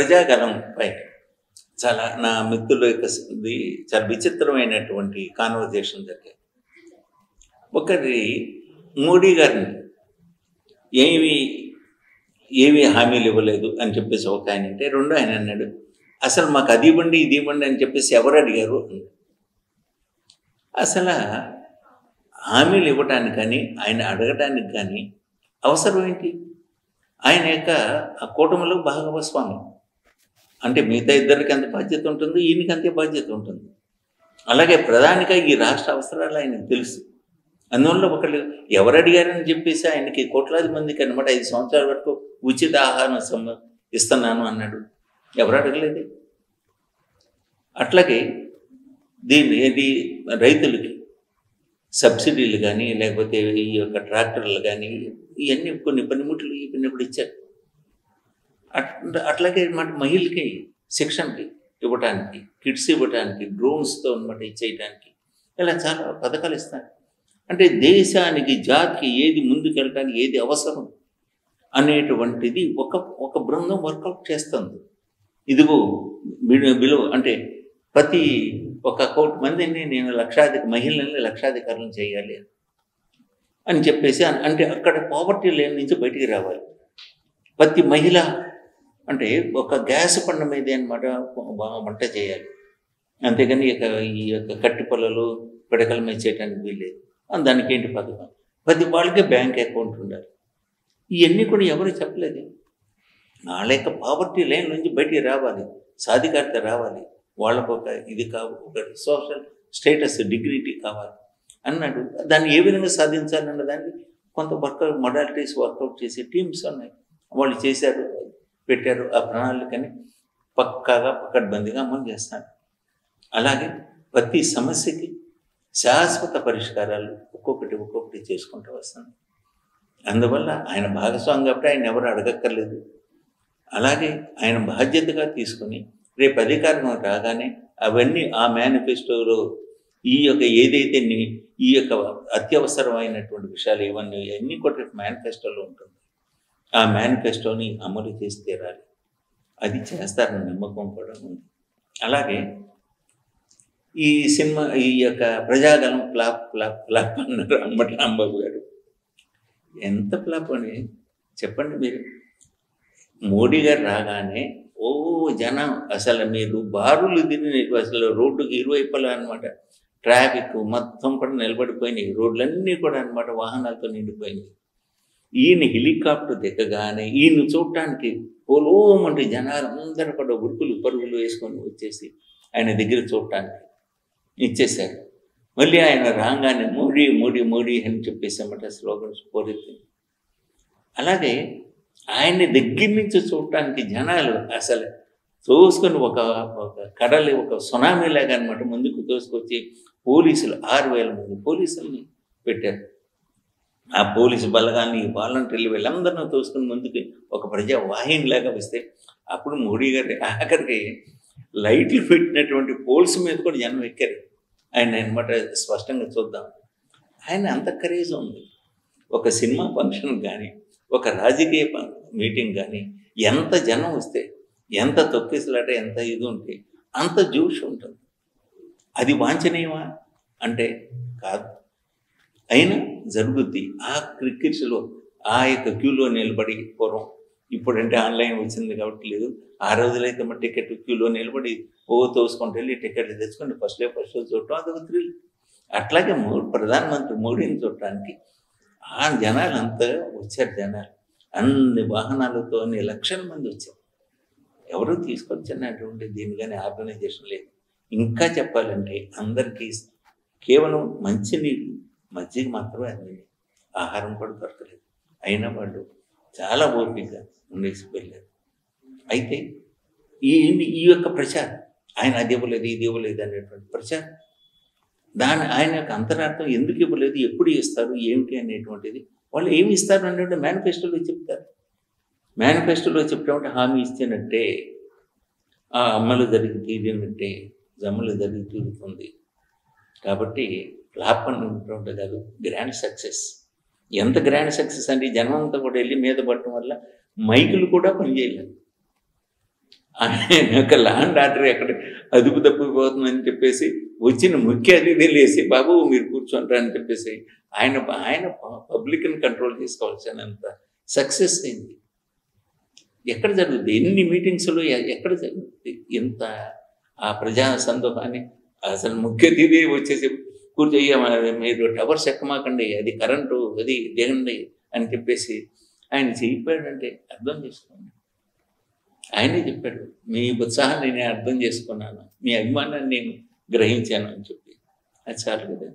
ప్రజాగలం పై చాలా నా మిత్రుల యొక్క చాలా విచిత్రమైనటువంటి కాన్వర్జేషన్ జరిగాయి. ఒకటి మోడీ గారిని ఏమి హామీలు ఇవ్వలేదు అని చెప్పేసి ఒక ఆయన అంటే, రెండో ఆయన అన్నాడు అసలు మాకు అది ఇవ్వండి ఇది ఇవ్వండి అని చెప్పేసి ఎవరు అడిగారు. అసలు హామీలు ఇవ్వటానికి కానీ ఆయన అడగటానికి కానీ అవసరం ఏంటి? ఆయన యొక్క ఆ కూటమిలో భాగస్వామి అంటే మిగతా ఇద్దరికి ఎంత బాధ్యత ఉంటుందో ఈయనకి అంతే బాధ్యత ఉంటుంది. అలాగే ప్రధానిగా ఈ రాష్ట్ర అవసరాలు ఆయనకు తెలుసు. అందువల్ల ఒకళ్ళు ఎవరు అడిగారని చెప్పేసి ఆయనకి కోట్లాది మందికి అనమాట 5 సంవత్సరాల వరకు ఉచిత ఆహారం ఇస్తున్నాను అన్నాడు. ఎవరు అడగలేదు. అట్లాగే ఏది రైతులకి సబ్సిడీలు కానీ లేకపోతే ఈ యొక్క ట్రాక్టర్లు కానీ ఇవన్నీ కొన్ని పనిముట్లు ఇప్పుడు ఇచ్చారు. అట్లాగే అనమాట మహిళలకి శిక్షణకి ఇవ్వటానికి, కిట్స్ ఇవ్వటానికి, డ్రోన్స్తో అనమాట ఇచ్చేయటానికి ఇలా చాలా పథకాలు ఇస్తారు. అంటే దేశానికి జాతికి ఏది ముందుకెళ్ళటానికి ఏది అవసరం అనేటువంటిది ఒక బృందం వర్కౌట్ చేస్తుంది. ఇదిగో విలువ అంటే ప్రతి 1 కోటి మందిని నేను మహిళల్ని లక్షాధికారులను చేయాలి అని చెప్పేసి అంటే అక్కడ పావర్టీ లైన్ నుంచి బయటికి రావాలి. ప్రతి మహిళ అంటే ఒక గ్యాస్ బండ మీద అనమాట వంట చేయాలి. అంతేగాని ఈ యొక్క కట్టి పొలాలు పిడకల మీద చేయడానికి వీల్లేదు. దానికి ఏంటి పథకం? ప్రతి వాళ్ళకే బ్యాంక్ అకౌంట్ ఉండాలి. ఇవన్నీ కూడా ఎవరు చెప్పలేదు. వాళ్ళ యొక్క పావర్టీ లైన్ నుంచి బయటికి రావాలి, సాధికారత రావాలి, వాళ్ళకు ఒక సోషల్ స్టేటస్ డిగ్నిటీ కావాలి అన్నాడు. దాన్ని ఏ విధంగా సాధించాలన్న దాన్ని కొంత మొడాలిటీస్ వర్కౌట్ చేసే టీమ్స్ ఉన్నాయి. వాళ్ళు చేశారు, పెట్టారు. ఆ ప్రణాళికని పక్కాగా పకడ్బందీగా అమలు చేస్తారు. అలాగే ప్రతి సమస్యకి శాశ్వత పరిష్కారాలు ఒక్కొక్కటి చేసుకుంటూ వస్తాను. అందువల్ల ఆయన భాగస్వామి కాబట్టి ఆయన ఎవరు అడగక్కర్లేదు. అలాగే ఆయన బాధ్యతగా తీసుకొని రేపు అధికారం రాగానే అవన్నీ ఆ మేనిఫెస్టోలో ఏదైతే ఈ యొక్క అత్యవసరమైనటువంటి విషయాలు ఇవన్నీ కూడా మేనిఫెస్టోలో ఉంటుంది. ఆ మేనిఫెస్టోని అమలు చేసి తీరాలి. అది చేస్తారని నమ్మకం కూడా ఉంది. అలాగే ఈ సినిమా ఈ యొక్క ప్రజాగలం ఫ్లాప్ అన్నారు అంబటి రాంబాబు గారు. ఎంత ఫ్లాప్ అని చెప్పండి మీరు. మోడీ గారు రాగానే జనం అసలు మీరు బారులు తిరిగి అసలు రోడ్డుకి ఇరువైపులా అనమాట ట్రాఫిక్ మొత్తం కూడా నిలబడిపోయినాయి. రోడ్లన్నీ కూడా అనమాట వాహనాలతో నిండిపోయినాయి. ఈయన హెలికాప్టర్ దిక్కగానే ఈయన చూడటానికి పోలోమంటే జనాలు అందరూ కూడా ఉరుకులు పరుగులు వేసుకొని వచ్చేసి ఆయన దగ్గర చూడటానికి ఇచ్చేశారు. మళ్ళీ ఆయన రాగానే మోడీ మోడీ మోడీ అని చెప్పేసి అన్నమాట స్లోగన్స్ పోరెత్తింది. అలాగే ఆయన్ని దగ్గర నుంచి చూడటానికి జనాలు అసలు తోసుకొని ఒక కడలి ఒక సునామీ లాగా అనమాట ముందుకు తోసుకొచ్చి పోలీసులు 6,000 మంది పోలీసుల్ని పెట్టారు. ఆ పోలీసు బలగాన్ని వాలంటీర్లు వీళ్ళందరినీ తోసుకుని ముందుకి ఒక ప్రజావాహినిలాగా వస్తే అప్పుడు మోడీ గారి ఆఖరికి లైట్లు పెట్టినటువంటి పోల్స్ మీద కూడా జనం ఎక్కారు. ఆయన అనమాట స్పష్టంగా చూద్దాం. ఆయన అంత ఖరీదు ఉంది. ఒక సినిమా ఫంక్షన్ కానీ ఒక రాజకీయ మీటింగ్ కానీ ఎంత జనం వస్తే ఎంత తొక్కిసలాట ఎంత ఇది ఉంటే అంత జోష్ ఉంటుంది. అది వాంఛనీయమా అంటే కాదు. అయినా జరుగుద్ది. ఆ క్రికెట్స్లో ఆ యొక్క క్యూలో నిలబడి పూర్వం ఇప్పుడంటే ఆన్లైన్ వచ్చింది కాబట్టి లేదు. ఆ రోజులైతే మన టికెట్ క్యూలో నిలబడి తోసుకుంటూ వెళ్ళి టికెట్లు తెచ్చుకొని ఫస్ట్ షో చూడటం అదొక థ్రిల్. అట్లాగే ప్రధానమంత్రి మోడీని చూడటానికి ఆ జనాలు అంతా వచ్చారు. జనాలు అన్ని వాహనాలతో అన్ని లక్షల మంది వచ్చారు. ఎవరు తీసుకొచ్చినటువంటి దీని కానీ ఆర్గనైజేషన్ లేదు. ఇంకా చెప్పాలంటే అందరికీ కేవలం మంచినీళ్ళు మజ్జిగ మాత్రమే అందింది. ఆహారం కూడా దొరకలేదు. అయినా వాళ్ళు చాలా ఓపికగా ఉండేసి వెళ్ళారు. అయితే ఈ యొక్క ప్రచారం ఆయన అది ఇవ్వలేదు ఇది ఇవ్వలేదు అనేటువంటి ప్రచారం ఆయన యొక్క అంతరార్థం ఎందుకు ఇవ్వలేదు, ఎప్పుడు ఇస్తారు, ఏమిటి అనేటువంటిది వాళ్ళు ఏమి ఇస్తారు అనేటువంటి మేనిఫెస్టోలో చెప్తారు. మేనిఫెస్టోలో చెప్పినట్టు హామీ ఇచ్చినట్టే ఆ అమలు జరిగి తీరినట్టే జమ్మలు జరిగి తీరుతుంది. కాబట్టి ఫ్లాప్ అనేటువంటి కాదు, గ్రాండ్ సక్సెస్. ఎంత గ్రాండ్ సక్సెస్ అంటే జనం అంతా కూడా వెళ్ళి మీద పడటం వల్ల మైకులు కూడా పనిచేయలేదు. ఆయన యొక్క ల్యాండ్ ఆర్డర్ ఎక్కడ అదుపు తప్పిపోతుందని చెప్పేసి వచ్చిన ముఖ్య అతిథి లేసి బాబు మీరు కూర్చోంటారు అని చెప్పేసి ఆయన ఆయన పబ్లిక్ని కంట్రోల్ చేసుకోవాల్సినంత సక్సెస్ అయింది. ఎక్కడ జరుగుతుంది? ఎన్ని మీటింగ్స్లో ఎక్కడ జరుగుతుంది ఇంత ఆ ప్రజా సందోహాన్ని? అసలు ముఖ్య అతిథి వచ్చేసి కూర్చోయ్యా మీరు టవర్స్ ఎక్కమాకండి, అది కరెంటు, అది దిగండి అని చెప్పేసి ఆయన చెప్పాడంటే అర్థం చేసుకోండి. ఆయనే చెప్పాడు, మీ ఉత్సాహాన్ని నేను అర్థం చేసుకున్నాను, మీ అభిమానాన్ని నేను గ్రహించాను అని చెప్పి. అది చాలు కదా.